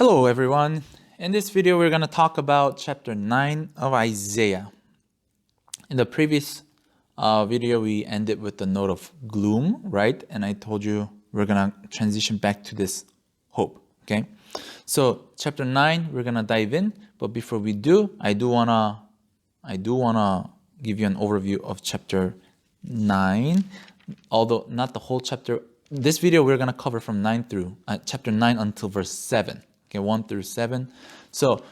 Hello everyone. In this video we're going to talk about chapter 9 of Isaiah. In the previous video we ended with the note of gloom, right? And I told you we're going to transition back to this hope, okay? So chapter 9 we're going to dive in, but before we do, I do want to give you an overview of chapter 9, although not the whole chapter. This video we're going to cover from chapter 9 until verse 7. Okay, 1 through 7. So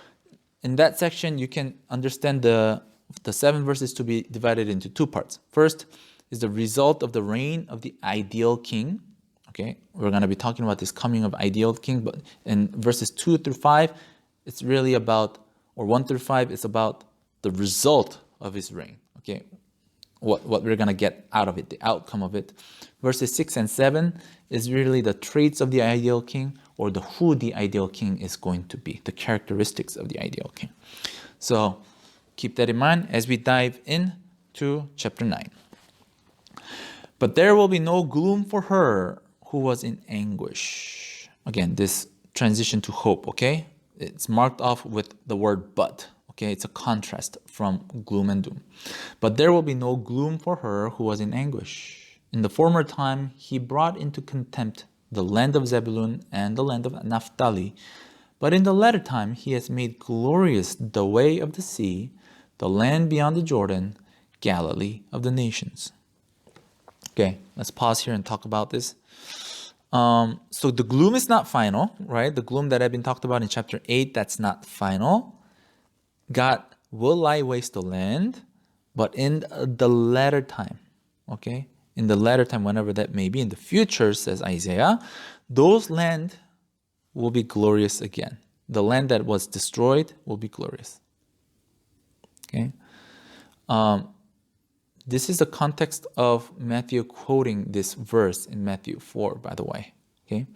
in that section, you can understand the 7 verses to be divided into two parts. First is the result of the reign of the ideal king. Okay, we're going to be talking about this coming of ideal king, but in verses 2 through 5, it's really about, or 1 through 5, it's about the result of his reign. Okay, what we're going to get out of it, the outcome of it. Verses 6 and 7 is really the traits of the ideal king, or who the ideal king is going to be, the characteristics of the ideal king. So keep that in mind as we dive into chapter 9. But there will be no gloom for her who was in anguish. Again, this transition to hope, okay? It's marked off with the word but. Okay, it's a contrast from gloom and doom. But there will be no gloom for her who was in anguish. In the former time, he brought into contempt the land of Zebulun and the land of Naphtali. But in the latter time, he has made glorious the way of the sea, the land beyond the Jordan, Galilee of the nations. Okay, let's pause here and talk about this. So the gloom is not final, right? The gloom that had been talked about in chapter 8, that's not final. God will lie waste the land, but in the latter time, okay? In the latter time, whenever that may be, in the future, says Isaiah, those land will be glorious again. The land that was destroyed will be glorious. Okay? This is the context of Matthew quoting this verse in Matthew 4, by the way. Okay?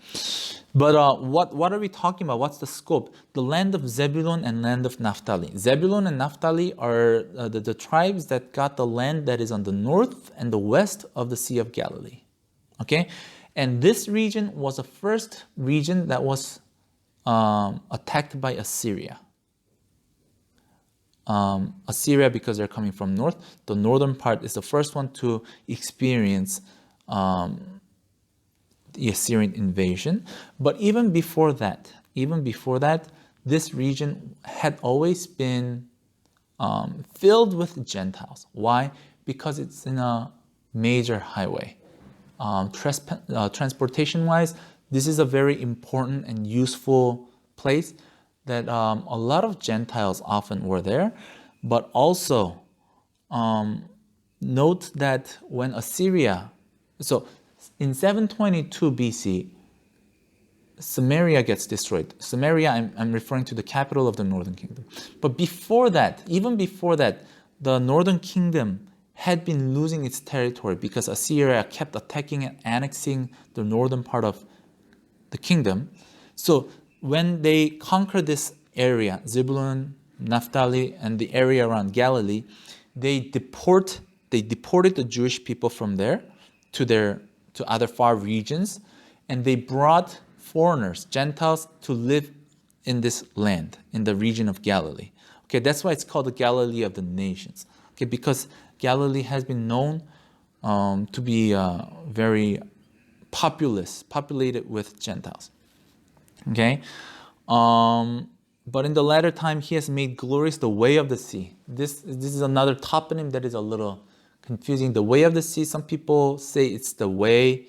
But what are we talking about? What's the scope? The land of Zebulun and land of Naphtali. Zebulun and Naphtali are the tribes that got the land that is on the north and the west of the Sea of Galilee. Okay? And this region was the first region that was attacked by Assyria. Assyria, because they're coming from north, the northern part is the first one to experience the Assyrian invasion. But even before that, this region had always been filled with Gentiles. Why? Because it's in a major highway. Transportation-wise, this is a very important and useful place that a lot of Gentiles often were there. But also, note that when Assyria, so in 722 BC, Samaria gets destroyed. Samaria, I'm referring to the capital of the northern kingdom. But before that, even before that, the northern kingdom had been losing its territory because Assyria kept attacking and annexing the northern part of the kingdom. So when they conquered this area, Zebulun, Naphtali, and the area around Galilee, they deported the Jewish people from there to other far regions, and they brought foreigners, Gentiles, to live in this land, in the region of Galilee. Okay, that's why it's called the Galilee of the nations. Okay, because Galilee has been known to be very populated with Gentiles. Okay, but in the latter time, he has made glorious the way of the sea. This is another toponym that is a little confusing. The way of the sea, some people say it's the way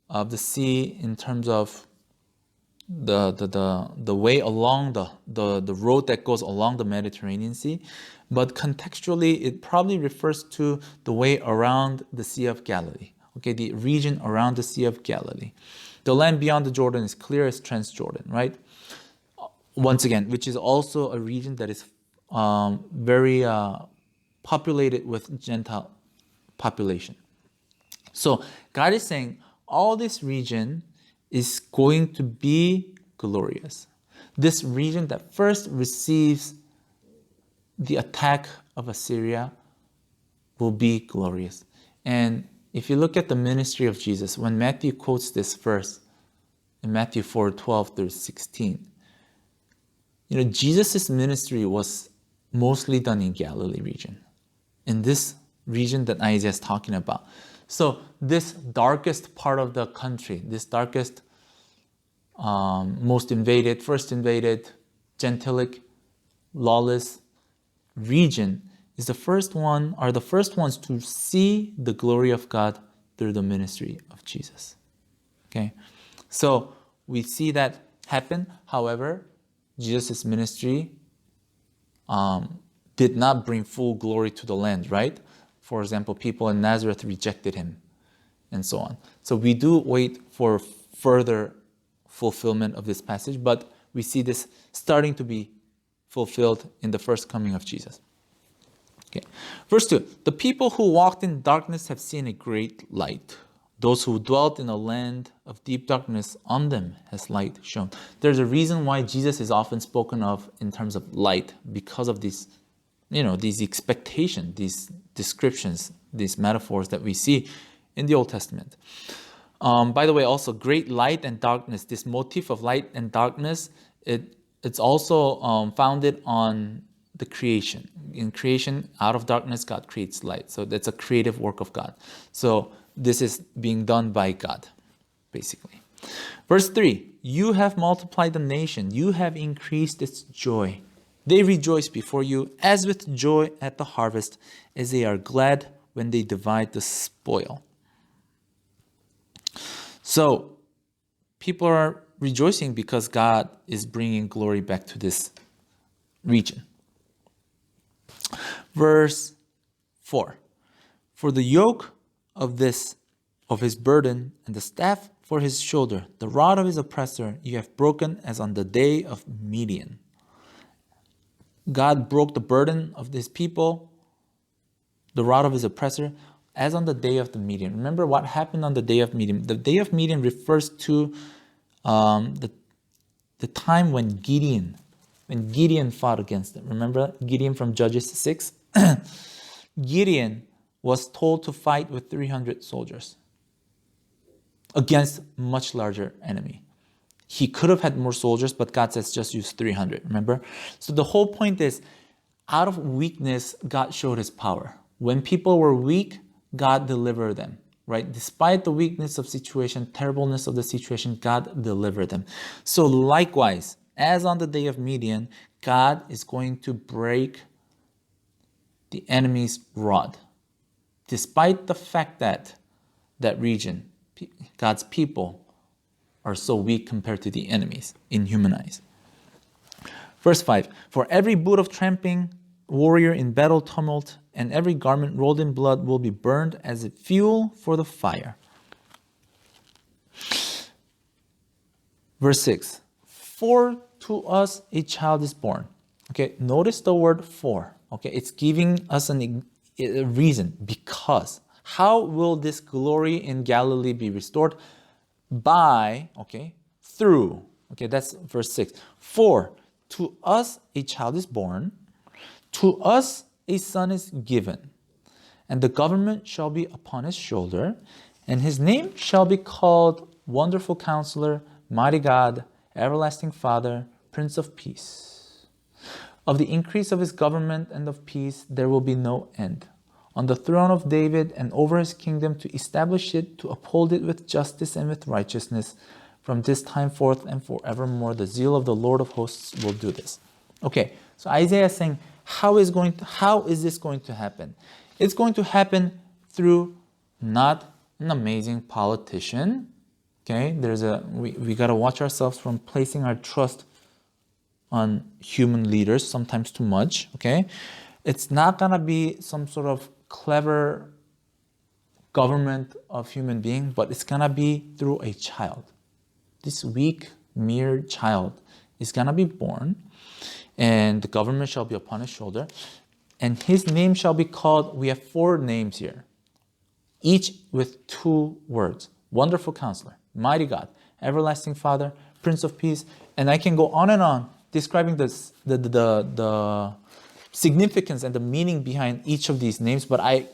of the sea in terms of the way along the road that goes along the Mediterranean Sea. But contextually, it probably refers to the way around the Sea of Galilee. Okay, the region around the Sea of Galilee. The land beyond the Jordan is clear as Transjordan, right? Once again, which is also a region that is very populated with Gentile population. So God is saying all this region is going to be glorious. This region that first receives the attack of Assyria will be glorious. And if you look at the ministry of Jesus, when Matthew quotes this verse in Matthew 4:12 through 16, Jesus' ministry was mostly done in Galilee region, in this region that Isaiah is talking about. So this darkest part of the country, this darkest, first invaded, gentilic, lawless region is the first ones to see the glory of God through the ministry of Jesus. Okay, so we see that happen. However, Jesus' ministry did not bring full glory to the land, right? For example, people in Nazareth rejected him, and so on. So we do wait for further fulfillment of this passage, but we see this starting to be fulfilled in the first coming of Jesus. Okay. Verse 2, the people who walked in darkness have seen a great light. Those who dwelt in a land of deep darkness, on them has light shone. There's a reason why Jesus is often spoken of in terms of light, because of these, these expectations, these descriptions, these metaphors that we see in the Old Testament. By the way, also great light and darkness, this motif of light and darkness, it's also founded on the creation. In creation, out of darkness, God creates light. So that's a creative work of God. So this is being done by God, basically. Verse 3, you have multiplied the nation. You have increased its joy. They rejoice before you as with joy at the harvest, as they are glad when they divide the spoil. So people are rejoicing because God is bringing glory back to this region. Verse 4, for the yoke of his burden and the staff for his shoulder, the rod of his oppressor, you have broken as on the day of Midian. God broke the burden of his people, the rod of his oppressor, as on the day of the Midian. Remember what happened on the day of Midian. The day of Midian refers to the time when Gideon fought against them. Remember Gideon from Judges 6? Gideon was told to fight with 300 soldiers against much larger enemy. He could have had more soldiers, but God says just use 300, remember? So the whole point is, out of weakness, God showed his power. When people were weak, God delivered them, right? Despite the weakness of situation, terribleness of the situation, God delivered them. So likewise, as on the day of Midian, God is going to break the enemy's rod. Despite the fact that that region, God's people, are so weak compared to the enemies in human eyes. Verse 5, for every boot of tramping, warrior in battle tumult, and every garment rolled in blood will be burned as a fuel for the fire. Verse 6, for to us a child is born. Okay, notice the word for. Okay, it's giving us a reason, because. How will this glory in Galilee be restored? By, through. Okay, that's verse 6. For to us a child is born, to us a son is given, and the government shall be upon his shoulder, and his name shall be called Wonderful Counselor, Mighty God, Everlasting Father, Prince of Peace. Of the increase of his government and of peace there will be no end. On the throne of David and over his kingdom, to establish it, to uphold it with justice and with righteousness, from this time forth and forevermore. The zeal of the Lord of hosts will do this. Okay, so Isaiah is saying, how is this going to happen? It's going to happen through not an amazing politician. Okay, we got to watch ourselves from placing our trust on human leaders, sometimes too much. Okay, it's not gonna be some sort of clever government of human being, but it's gonna be through a child. This weak, mere child is gonna be born, and the government shall be upon his shoulder, and his name shall be called, we have 4 names here, each with 2 words. Wonderful Counselor, Mighty God, Everlasting Father, Prince of Peace, and I can go on describing this, the significance and the meaning behind each of these names, but I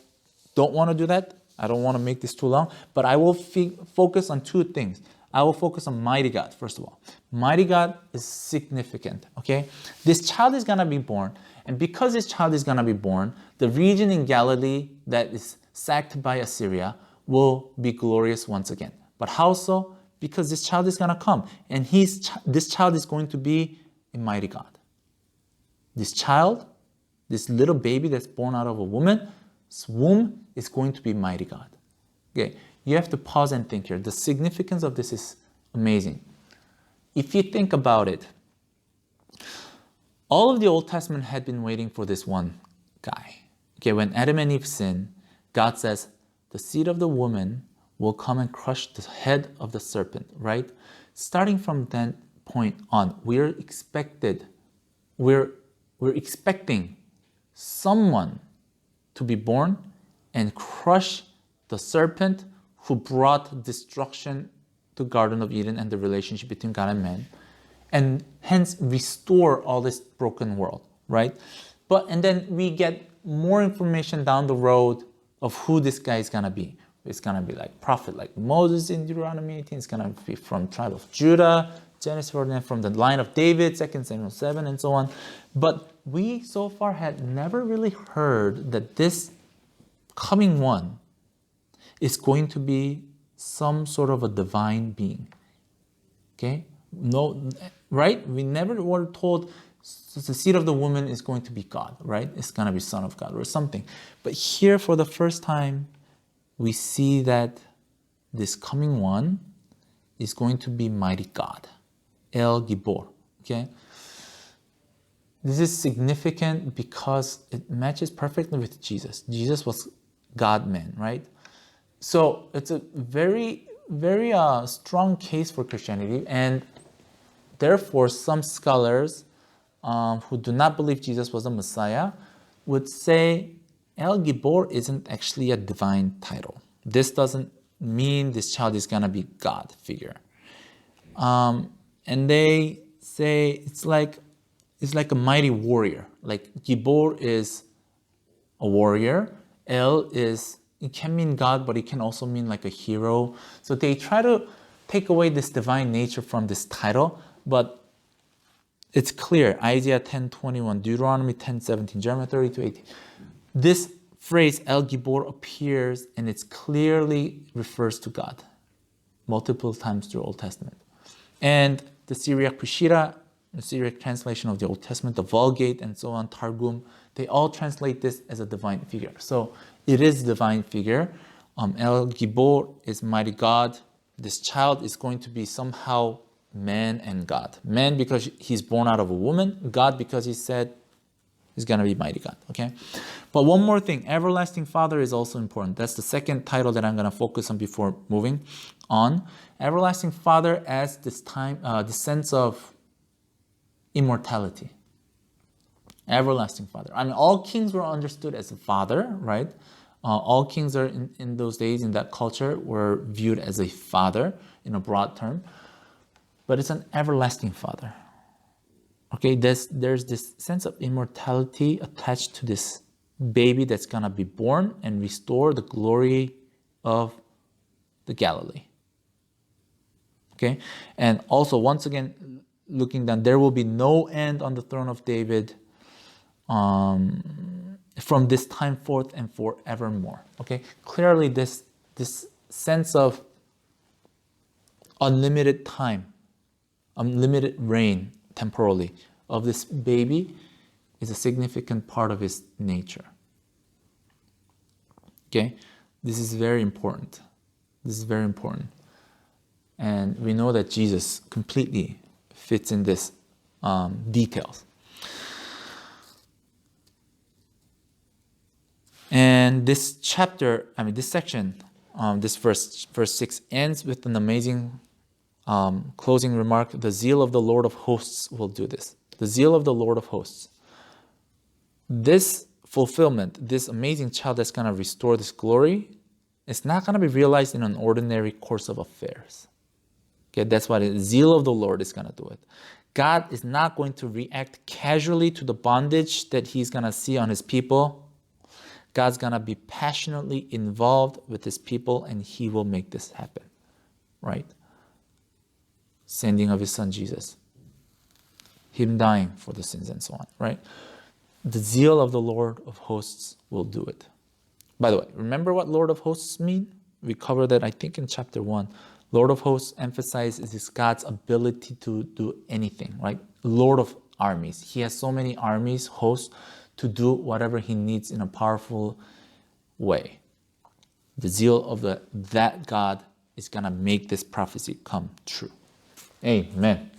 don't want to do that. I don't want to make this too long, but I will focus on 2 things. I will focus on mighty God, first of all. Mighty God is significant, okay? This child is going to be born, and because this child is going to be born, the region in Galilee that is sacked by Assyria will be glorious once again. But how so? Because this child is going to come, and this child is going to be a mighty God. This child, this little baby that's born out of a woman's womb is going to be mighty God. Okay, you have to pause and think here. The significance of this is amazing. If you think about it, all of the Old Testament had been waiting for this one guy. Okay, when Adam and Eve sinned, God says, the seed of the woman will come and crush the head of the serpent, right? Starting from that point on, we're expecting someone to be born and crush the serpent who brought destruction to Garden of Eden and the relationship between God and man, and hence restore all this broken world, right? And then we get more information down the road of who this guy is gonna be. It's gonna be like prophet like Moses in Deuteronomy 18. It's gonna be from tribe of Judah, Genesis 49, from the line of David, 2 Samuel 7, and so on. But we so far had never really heard that this coming one is going to be some sort of a divine being. Okay? No, right? We never were told the seed of the woman is going to be God, right? It's going to be Son of God or something. But here for the first time, we see that this coming one is going to be mighty God. El Gibor. Okay? This is significant because it matches perfectly with Jesus. Jesus was God-man, right? So it's a very, very strong case for Christianity, and therefore some scholars who do not believe Jesus was a Messiah would say El Gibor isn't actually a divine title. This doesn't mean this child is going to be God figure. And they say it's like a mighty warrior. Like Gibor is a warrior. El it can mean God, but it can also mean like a hero. So they try to take away this divine nature from this title, but it's clear. Isaiah 10:21, Deuteronomy 10:17, Jeremiah 32:18. This phrase El Gibor appears and it clearly refers to God multiple times through Old Testament. And the Syriac Peshitta, the Syriac translation of the Old Testament, the Vulgate, and so on, Targum, they all translate this as a divine figure. So it is a divine figure. El Gibor is mighty God. This child is going to be somehow man and God. Man because he's born out of a woman. God because he said he's going to be mighty God. Okay. But one more thing, everlasting Father is also important. That's the second title that I'm going to focus on before moving on. Everlasting Father as this sense of immortality. Everlasting Father. I mean, all kings were understood as a father, right? All kings are in those days, in that culture, were viewed as a father in a broad term. But it's an everlasting Father. Okay, there's this sense of immortality attached to this baby that's going to be born and restore the glory of the Galilee. Okay, and also, once again, looking down, there will be no end on the throne of David from this time forth and forevermore. Okay, clearly this sense of unlimited time, unlimited reign temporally of this baby is a significant part of his nature. Okay, this is very important. This is very important. And we know that Jesus completely fits in this details. And this chapter, this section, this verse 6 ends with an amazing closing remark. The zeal of the Lord of hosts will do this. The zeal of the Lord of hosts. This fulfillment, this amazing child that's going to restore this glory, it's not going to be realized in an ordinary course of affairs. Okay, that's why the zeal of the Lord is going to do it. God is not going to react casually to the bondage that he's going to see on his people. God's going to be passionately involved with his people, and he will make this happen, right? sending of his son Jesus, him dying for the sins and so on, right? The zeal of the Lord of hosts will do it. By the way, remember what Lord of hosts mean? We covered that, I think, in chapter 1. Lord of hosts emphasizes is God's ability to do anything, right? Lord of armies. He has so many armies, hosts, to do whatever he needs in a powerful way. The zeal of that God is going to make this prophecy come true. Amen.